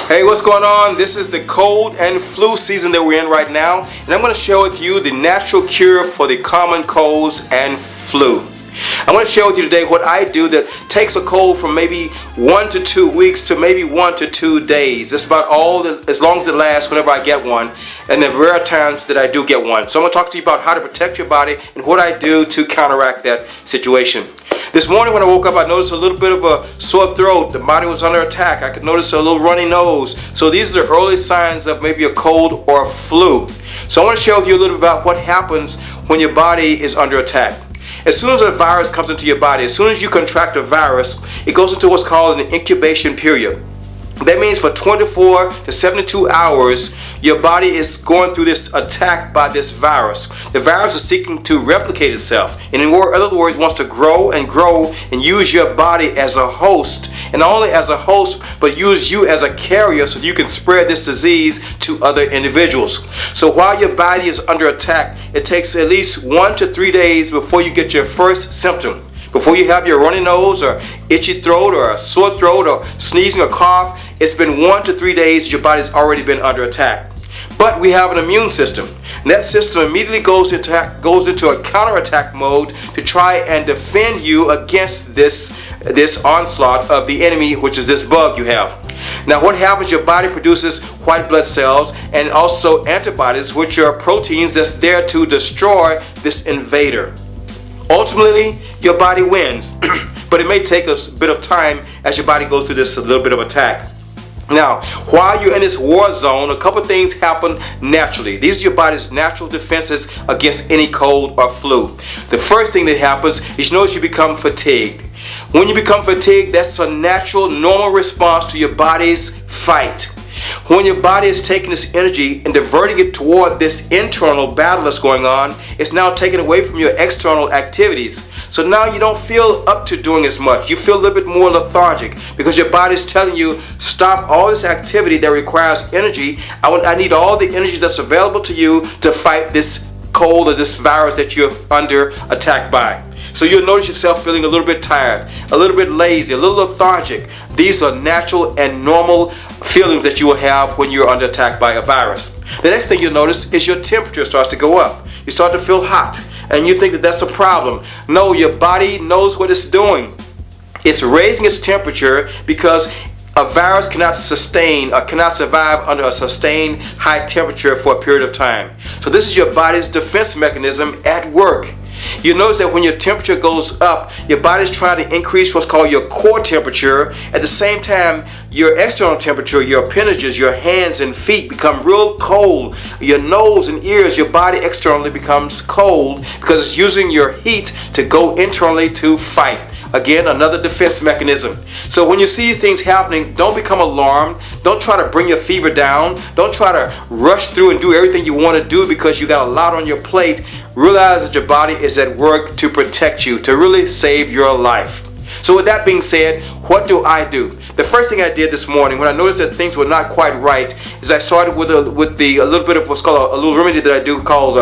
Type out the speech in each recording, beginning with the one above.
Hey, what's going on? This is the cold and flu season that we're in right now, and I'm going to share with you the natural cure for the common colds and flu. I'm going to share with you today what I do that takes a cold from maybe 1 to 2 weeks to maybe 1 to 2 days. That's about as long as it lasts whenever I get one, and the rare times that I do get one. So I'm going to talk to you about how to protect your body and what I do to counteract that situation. This morning when I woke up, I noticed a little bit of a sore throat. The body was under attack. I could notice a little runny nose. So these are the early signs of maybe a cold or a flu. So I want to share with you a little bit about what happens when your body is under attack. As soon as a virus comes into your body, as soon as you contract a virus, it goes into what's called an incubation period. That means for 24 to 72 hours, your body is going through this attack by this virus. The virus is seeking to replicate itself. And in other words, it wants to grow and use your body as a host. And not only as a host, but use you as a carrier so you can spread this disease to other individuals. So while your body is under attack, it takes at least 1 to 3 days before you get your first symptom. Before you have your runny nose or itchy throat or a sore throat or sneezing or cough, it's been 1 to 3 days your body's already been under attack. But we have an immune system. And that system immediately goes into a counterattack mode to try and defend you against this onslaught of the enemy, which is this bug you have. Now what happens, your body produces white blood cells and also antibodies, which are proteins that's there to destroy this invader. Ultimately, your body wins, but it may take a bit of time as your body goes through this little bit of attack. Now, while you're in this war zone, a couple things happen naturally. These are your body's natural defenses against any cold or flu. The first thing that happens is you become fatigued. When you become fatigued, that's a natural, normal response to your body's fight. When your body is taking this energy and diverting it toward this internal battle that's going on, it's now taken away from your external activities. So now you don't feel up to doing as much. You feel a little bit more lethargic because your body's telling you, stop all this activity that requires energy. I need all the energy that's available to you to fight this cold or this virus that you're under attack by. So you'll notice yourself feeling a little bit tired, a little bit lazy, a little lethargic. These are natural and normal feelings that you will have when you're under attack by a virus. The next thing you'll notice is your temperature starts to go up. You start to feel hot, and you think that that's a problem. No, your body knows what it's doing. It's raising its temperature because a virus cannot sustain or cannot survive under a sustained high temperature for a period of time. So this is your body's defense mechanism at work. You notice that when your temperature goes up, your body's trying to increase what's called your core temperature. At the same time, your external temperature, your appendages, your hands and feet become real cold. Your nose and ears, your body externally becomes cold because it's using your heat to go internally to fight. Again, another defense mechanism. So when you see these things happening, don't become alarmed. Don't try to bring your fever down. Don't try to rush through and do everything you want to do because you got a lot on your plate. Realize that your body is at work to protect you, to really save your life. So with that being said, what do I do? The first thing I did this morning when I noticed that things were not quite right is I started with a little bit of what's called a little remedy that I do called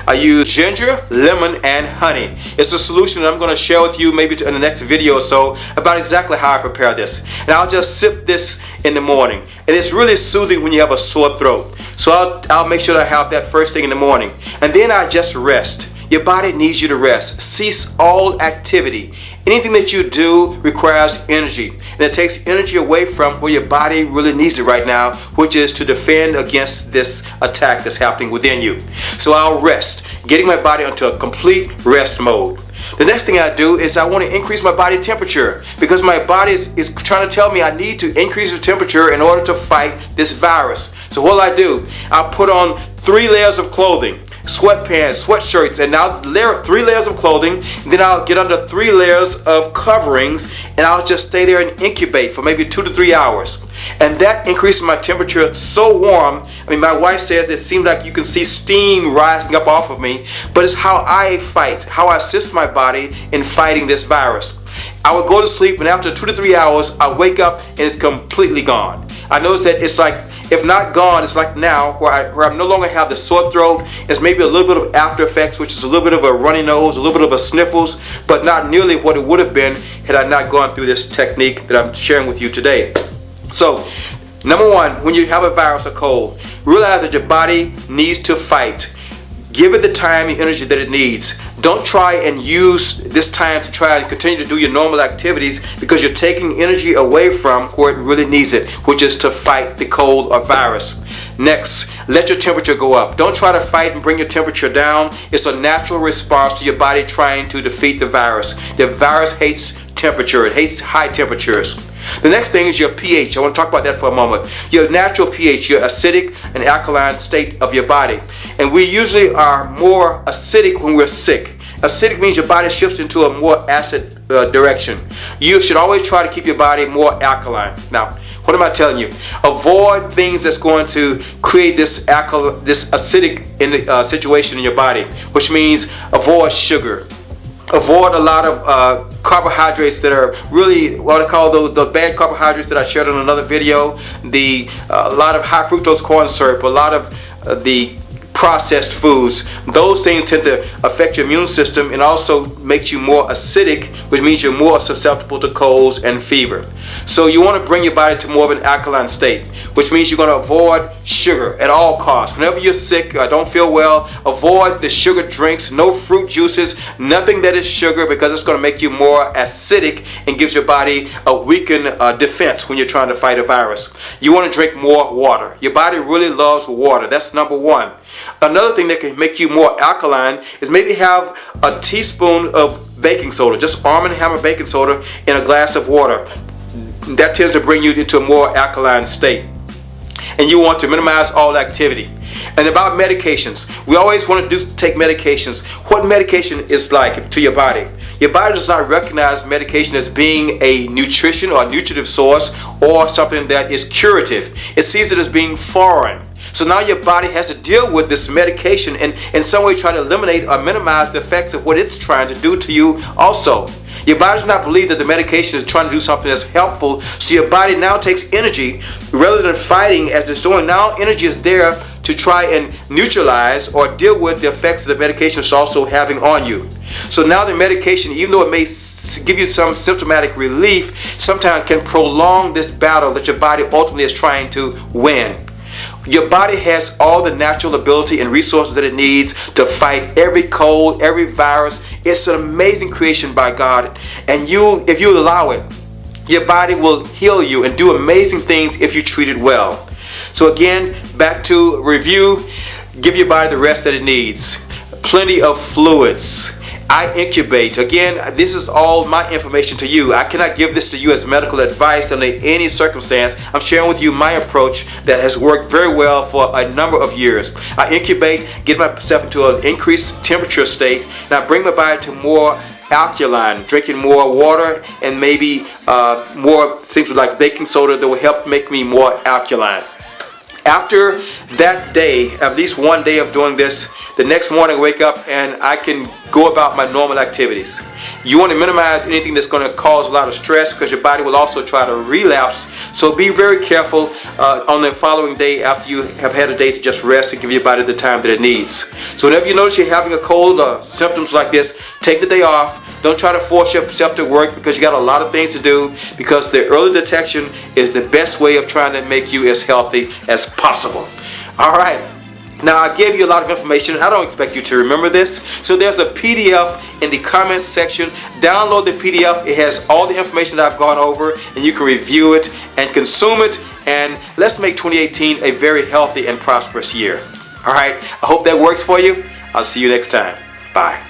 I use ginger, lemon, and honey. It's a solution that I'm going to share with you maybe in the next video or so about exactly how I prepare this. And I'll just sip this in the morning. And it's really soothing when you have a sore throat. So I'll make sure that I have that first thing in the morning. And then I just rest. Your body needs you to rest. Cease all activity. Anything that you do requires energy. And it takes energy away from where your body really needs it right now, which is to defend against this attack that's happening within you. So I'll rest, getting my body into a complete rest mode. The next thing I do is I want to increase my body temperature because my body is trying to tell me I need to increase the temperature in order to fight this virus. So what I do, I'll put on 3 layers of clothing. Sweatpants, sweatshirts, and now layer 3 layers of clothing, and then I'll get under 3 layers of coverings, and I'll just stay there and incubate for maybe 2 to 3 hours. And that increases my temperature so warm. I mean, my wife says it seems like you can see steam rising up off of me, but it's how I fight, how I assist my body in fighting this virus. I would go to sleep, and after 2 to 3 hours, I wake up and it's completely gone. I notice that it's like, if not gone, it's like now where I no longer have the sore throat. It's maybe a little bit of after effects, which is a little bit of a runny nose, a little bit of a sniffles, but not nearly what it would have been had I not gone through this technique that I'm sharing with you today. So Number one, when you have a virus or cold, realize that your body needs to fight. Give it the time and energy that it needs. Don't try and use this time to try and continue to do your normal activities, because you're taking energy away from where it really needs it, which is to fight the cold or virus. Next, let your temperature go up. Don't try to fight and bring your temperature down. It's a natural response to your body trying to defeat the virus. The virus hates temperature. It hates high temperatures. The next thing is your pH. I want to talk about that for a moment. Your natural pH, your acidic and alkaline state of your body. And we usually are more acidic when we're sick. Acidic means your body shifts into a more acid direction. You should always try to keep your body more alkaline. Now, what am I telling you? Avoid things that's going to create this acidic situation in your body, which means avoid sugar. Avoid a lot of carbohydrates that are really what I call those bad carbohydrates that I shared in another video. A lot of high fructose corn syrup, a lot of the processed foods. Those things tend to affect your immune system and also makes you more acidic, which means you're more susceptible to colds and fever. So you want to bring your body to more of an alkaline state, which means you're going to avoid sugar at all costs. Whenever you're sick or don't feel well, avoid the sugar drinks, no fruit juices, nothing that is sugar, because it's going to make you more acidic and gives your body a weakened defense when you're trying to fight a virus. You want to drink more water. Your body really loves water. That's number one. Another thing that can make you more alkaline is maybe have a teaspoon of baking soda, just Arm & Hammer baking soda in a glass of water. That tends to bring you into a more alkaline state. And you want to minimize all activity. And about medications, we always want to take medications. What medication is like to your body? Your body does not recognize medication as being a nutrition or a nutritive source or something that is curative. It sees it as being foreign. So now your body has to deal with this medication and in some way try to eliminate or minimize the effects of what it's trying to do to you also. Your body does not believe that the medication is trying to do something that's helpful, so your body now takes energy rather than fighting as it's doing. Now energy is there to try and neutralize or deal with the effects that the medication is also having on you. So now the medication, even though it may give you some symptomatic relief, sometimes can prolong this battle that your body ultimately is trying to win. Your body has all the natural ability and resources that it needs to fight every cold, every virus. It's an amazing creation by God. And if you allow it, your body will heal you and do amazing things if you treat it well. So again, back to review. Give your body the rest that it needs. Plenty of fluids. I incubate. Again, this is all my information to you. I cannot give this to you as medical advice under any circumstance. I'm sharing with you my approach that has worked very well for a number of years. I incubate, get myself into an increased temperature state, and I bring my body to more alkaline, drinking more water and maybe more things like baking soda that will help make me more alkaline. After that day, at least one day of doing this, the next morning I wake up and I can go about my normal activities. You want to minimize anything that's going to cause a lot of stress, because your body will also try to relapse. So be very careful on the following day after you have had a day to just rest and give your body the time that it needs. So whenever you notice you're having a cold or symptoms like this, take the day off. Don't try to force yourself to work, because you got a lot of things to do, because the early detection is the best way of trying to make you as healthy as possible. All right. Now, I gave you a lot of information. I don't expect you to remember this. So there's a PDF in the comments section. Download the PDF. It has all the information that I've gone over, and you can review it and consume it. And let's make 2018 a very healthy and prosperous year. All right. I hope that works for you. I'll see you next time. Bye.